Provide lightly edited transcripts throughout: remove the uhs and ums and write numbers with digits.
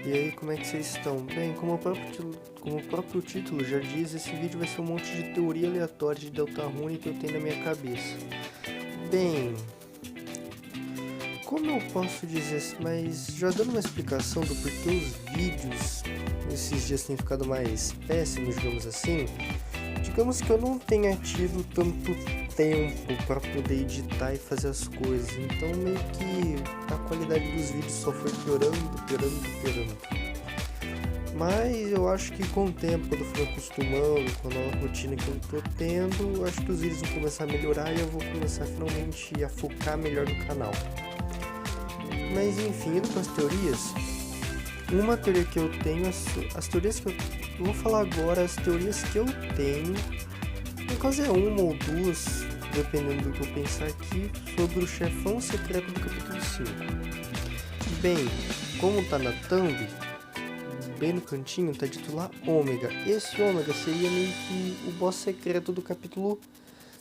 E aí, como é que vocês estão? Bem, como o próprio título já diz, esse vídeo vai ser um monte de teoria aleatória de Deltarune que eu tenho na minha cabeça. Bem, como eu posso dizer, mas já dando uma explicação do porquê os vídeos esses dias têm ficado mais péssimos, digamos assim, digamos que eu não tenha tido tanto tempo para poder editar e fazer as coisas, então meio que a qualidade dos vídeos só foi piorando. Mas eu acho que com o tempo, quando eu for acostumando com a nova rotina que eu tô tendo, acho que os vídeos vão começar a melhorar e eu vou começar finalmente a focar melhor no canal. Mas enfim, indo para as teorias, uma teoria que eu tenho, as teorias que eu vou falar agora, as teorias que eu tenho, no caso é uma ou duas, dependendo do que eu pensar aqui, sobre o chefão secreto do capítulo 5. Bem, como tá na thumb, bem no cantinho, tá dito lá Ômega. Esse Ômega seria meio que o boss secreto do capítulo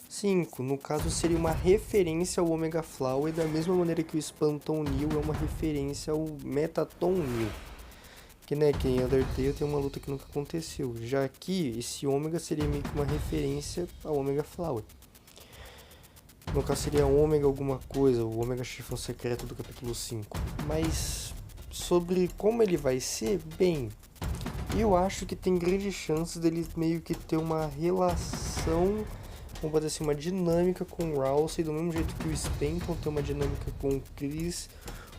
5. No caso, seria uma referência ao Omega Flower, da mesma maneira que o Spanton New é uma referência ao Metaton New. Que, né, que em Undertale tem uma luta que nunca aconteceu. Já aqui, esse Ômega seria meio que uma referência ao Omega Flower. No caso, seria Ômega alguma coisa, o Ômega Chefão secreto do capítulo 5. Mas sobre como ele vai ser, bem, eu acho que tem grandes chances dele meio que ter uma relação, vamos dizer assim, uma dinâmica com o Rousey, do mesmo jeito que o Spanton tem uma dinâmica com o Chris,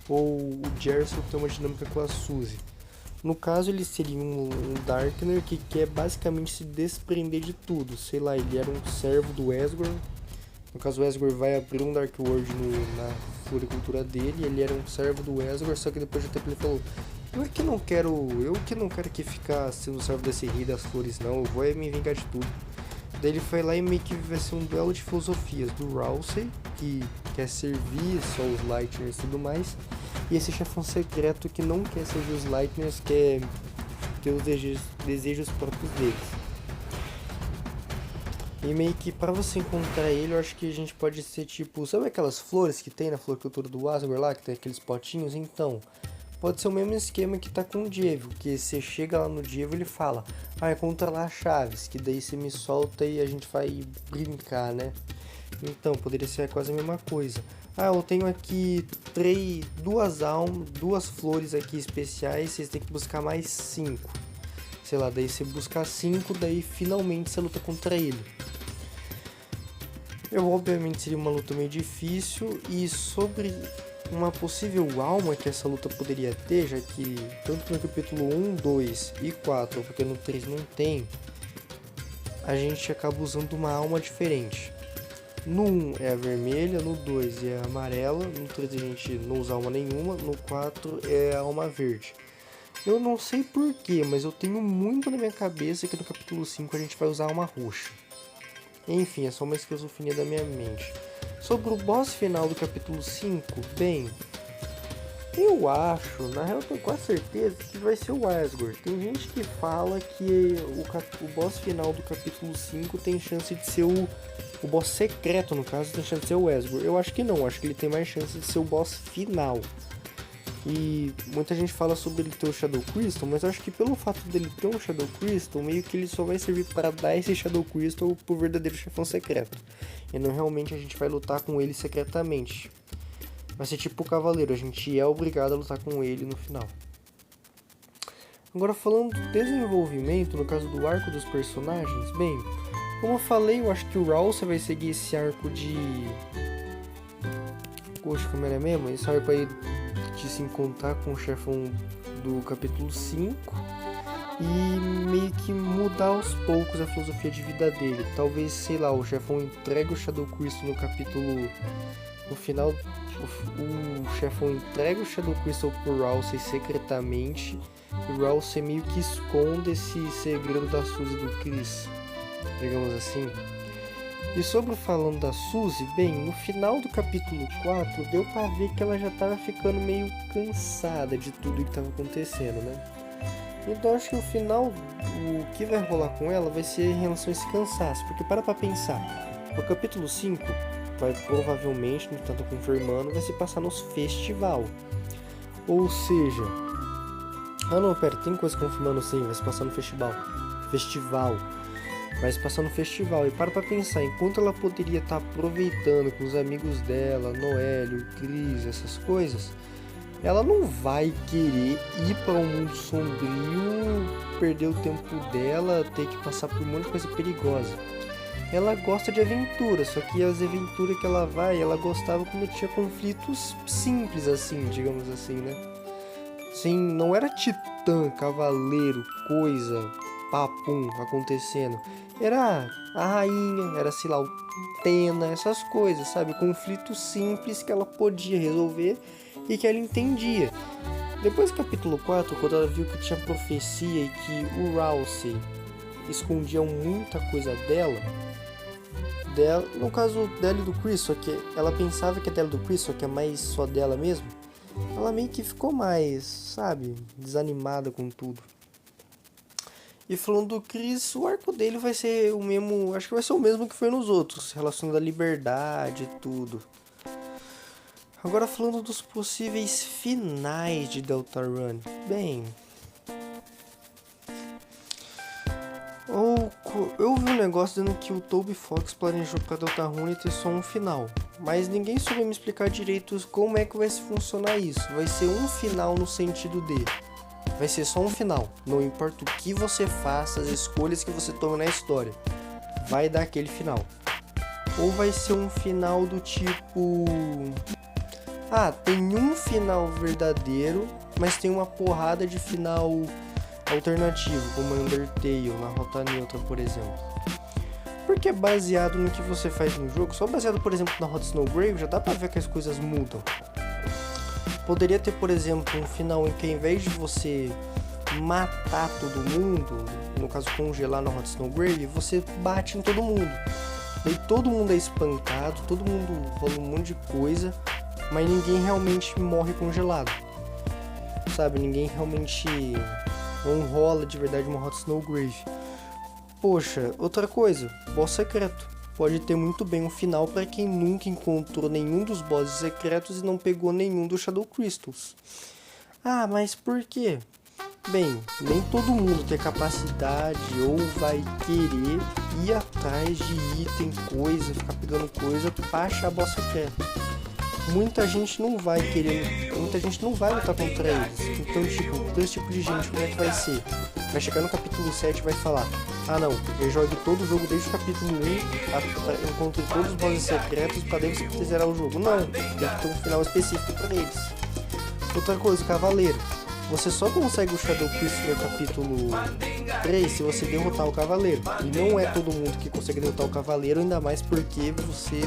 ou o Gerson tem uma dinâmica com a Suzy. No caso, ele seria um Darkner que quer basicamente se desprender de tudo. Sei lá, ele era um servo do Asgore. No caso, o Asgore vai abrir um Dark World na floricultura dele. Ele era um servo do Asgore, só que depois de um tempo ele falou: eu que não quero aqui ficar sendo servo desse rei das flores, não. Eu vou me vingar de tudo. Daí ele foi lá e meio que vai ser um duelo de filosofias do Rousey, que quer servir só os Lightners e tudo mais, e esse chefão secreto que não quer servir os Lightners, quer ter os desejos próprios deles. E meio que pra você encontrar ele, eu acho que a gente pode ser tipo, sabe aquelas flores que tem na floricultura do Asgore lá, que tem aqueles potinhos? Então, pode ser o mesmo esquema que tá com o Diego, que você chega lá no Diego e ele fala: ah, encontra lá as chaves, que daí você me solta e a gente vai brincar, né? Então, poderia ser quase a mesma coisa. Ah, eu tenho aqui duas flores aqui especiais, vocês têm que buscar mais 5. Sei lá, daí você busca 5, daí finalmente você luta contra ele. Obviamente seria uma luta meio difícil, e sobre uma possível alma que essa luta poderia ter, já que tanto no capítulo 1, 2 e 4, porque no 3 não tem, a gente acaba usando uma alma diferente. No 1 é a vermelha, no 2 é a amarela, no 3 a gente não usa alma nenhuma, no 4 é a alma verde. Eu não sei porquê, mas eu tenho muito na minha cabeça que no capítulo 5 a gente vai usar alma roxa. Enfim, é só uma esquizofrenia da minha mente. Sobre o boss final do capítulo 5, bem, eu acho, na real eu tenho quase certeza que vai ser o Asgore. Tem gente que fala que o boss final do capítulo 5 tem chance de ser o boss secreto, no caso, tem chance de ser o Asgore. Eu acho que não, acho que ele tem mais chance de ser o boss final. E muita gente fala sobre ele ter o Shadow Crystal, mas eu acho que pelo fato dele ter um Shadow Crystal, meio que ele só vai servir para dar esse Shadow Crystal pro verdadeiro chefão secreto. E não realmente a gente vai lutar com ele secretamente. Vai ser tipo o Cavaleiro, a gente é obrigado a lutar com ele no final. Agora, falando do desenvolvimento, no caso do arco dos personagens, bem, como eu falei, eu acho que o Rousey vai seguir esse arco de... Poxa, como era mesmo? Esse arco aí de se encontrar com o chefão do capítulo 5 e meio que mudar aos poucos a filosofia de vida dele. Talvez, sei lá, o chefão entregue o Shadow Crystal no capítulo... No final, o chefão entrega o Shadow Crystal pro Rousey secretamente, e o Rousey meio que esconde esse segredo da Suzy e do Chris, digamos assim. E sobre falando da Suzy, bem, no final do capítulo 4 deu pra ver que ela já tava ficando meio cansada de tudo que tava acontecendo, né? Então acho que no final o que vai rolar com ela vai ser em relação a esse cansaço, porque para pra pensar, no capítulo 5 vai provavelmente, não tanto confirmando, vai se passar nos festival. Ou seja, Ah não, pera, tem coisa confirmando sim, vai se passar no festival. Vai se passar no festival. E para pra pensar, enquanto ela poderia estar aproveitando com os amigos dela, Noelle, o Chris, essas coisas, ela não vai querer ir para um mundo sombrio, perder o tempo dela, ter que passar por um monte de coisa perigosa. Ela gosta de aventura, só que as aventuras que ela vai, ela gostava quando tinha conflitos simples assim, digamos assim, né? Sim, não era titã, cavaleiro, coisa, papum acontecendo. Era a rainha, era, sei lá, o Tena, essas coisas, sabe? Conflitos simples que ela podia resolver e que ela entendia. Depois do capítulo 4, quando ela viu que tinha profecia e que o Rousey escondia muita coisa dela, no caso dela e do Chris, só que ela pensava que é dela e do Chris, só que é mais só dela mesmo, ela meio que ficou mais, sabe, desanimada com tudo. E falando do Chris, o arco dele vai ser o mesmo, acho que vai ser o mesmo que foi nos outros, relacionado à liberdade e tudo. Agora falando dos possíveis finais de Deltarune. Bem, eu vi um negócio dizendo que o Toby Fox planejou para Deltarune ter só um final, mas ninguém soube me explicar direito como é que vai funcionar isso. Vai ser um final no sentido de... vai ser só um final, não importa o que você faça, as escolhas que você tome na história, vai dar aquele final. Ou vai ser um final do tipo... ah, tem um final verdadeiro, mas tem uma porrada de final alternativo, como Undertale, na Rota Neutra, por exemplo. Porque é baseado no que você faz no jogo, só baseado, por exemplo, na Rota Snowgrave, já dá pra ver que as coisas mudam. Poderia ter, por exemplo, um final em que ao invés de você matar todo mundo, no caso congelar na Rota Snowgrave, você bate em todo mundo. Daí todo mundo é espancado, todo mundo rola um monte de coisa, mas ninguém realmente morre congelado. Sabe, ninguém realmente não rola de verdade uma Rota Snowgrave. Poxa, outra coisa, boss secreto. Pode ter muito bem um final para quem nunca encontrou nenhum dos bosses secretos e não pegou nenhum dos Shadow Crystals. Ah, mas por quê? Bem, nem todo mundo tem capacidade ou vai querer ir atrás de item, coisa, ficar pegando coisa pra achar boss secreto. Muita gente não vai querer, muita gente não vai lutar contra eles. Então, tipo, esse tipo de gente, como é que vai ser? Vai chegar no capítulo 7 e vai falar: ah não, eu jogue todo o jogo desde o capítulo 1, encontre todos os bosses secretos pra daí você zerar o jogo. Não, tem que ter um final específico pra eles. Outra coisa, cavaleiro. Você só consegue o Shadow Crystal no capítulo 3 se você derrotar o cavaleiro. E não é todo mundo que consegue derrotar o cavaleiro, ainda mais porque você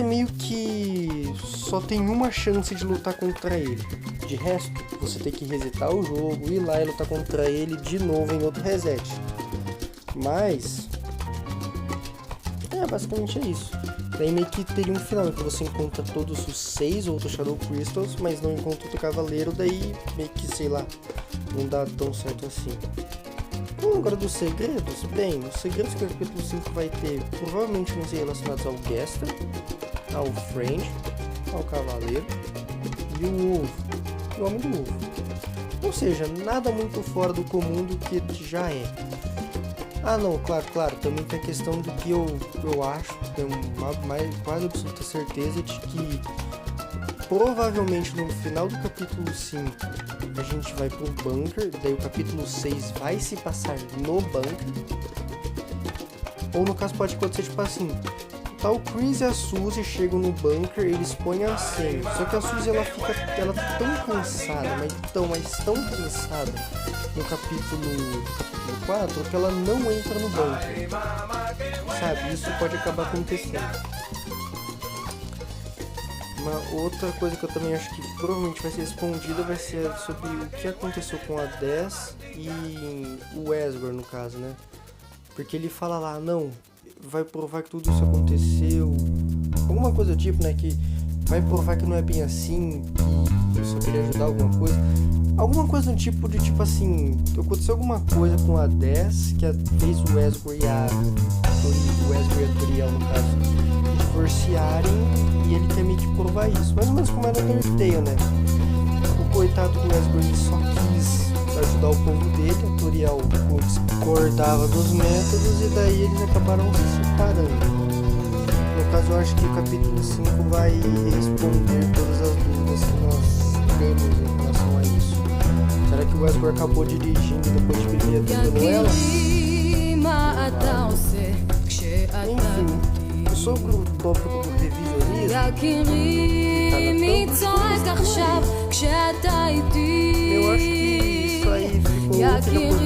meio que só tem uma chance de lutar contra ele. De resto, você tem que resetar o jogo, ir lá e lutar contra ele de novo em outro reset. Mas... basicamente é isso. Daí meio que teria um final em que você encontra todos os 6 outros Shadow Crystals, mas não encontra outro cavaleiro, daí meio que, sei lá, não dá tão certo assim. Então, agora dos segredos, bem, os segredos que o capítulo 5 vai ter provavelmente vão ser relacionados ao Gaster, ao Friend, ao Cavaleiro e o Ovo, o Homem do Ovo. Ou seja, nada muito fora do comum do que já é. Ah não, claro, também tem a questão do que eu acho, tenho quase absoluta certeza de que provavelmente no final do capítulo 5 a gente vai pro bunker, daí o capítulo 6 vai se passar no bunker. Ou no caso pode acontecer tipo assim, tá o Chris e a Suzy chegam no bunker, eles põem a senha, só que a Suzy ela tá tão cansada, mas tão cansada no capítulo 4 que ela não entra no bunker, sabe, isso pode acabar acontecendo. Uma outra coisa que eu também acho que provavelmente vai ser respondida vai ser sobre o que aconteceu com a 10 e o Asgore no caso, né? Porque ele fala lá, não, vai provar que tudo isso aconteceu, alguma coisa do tipo, né? Que vai provar que não é bem assim, que eu só queria ajudar alguma coisa. Alguma coisa do tipo de tipo assim, aconteceu alguma coisa com a 10 que fez o Asgore e a Toriel no caso divorciarem e ele quer meio que provar isso, mais ou menos como era no Undertale, né? coitado do Wesbrook, ele só quis ajudar o povo dele, a Toriel discordava dos métodos e daí eles acabaram se separando. No caso, eu acho que o capítulo 5 vai responder todas as dúvidas que nós temos em relação a isso. Será que o Wesbrook acabou dirigindo e depois de beber abandonou ela? Enfim, sobre o tópico do revisionismo, eu acho que isso aí ficou outra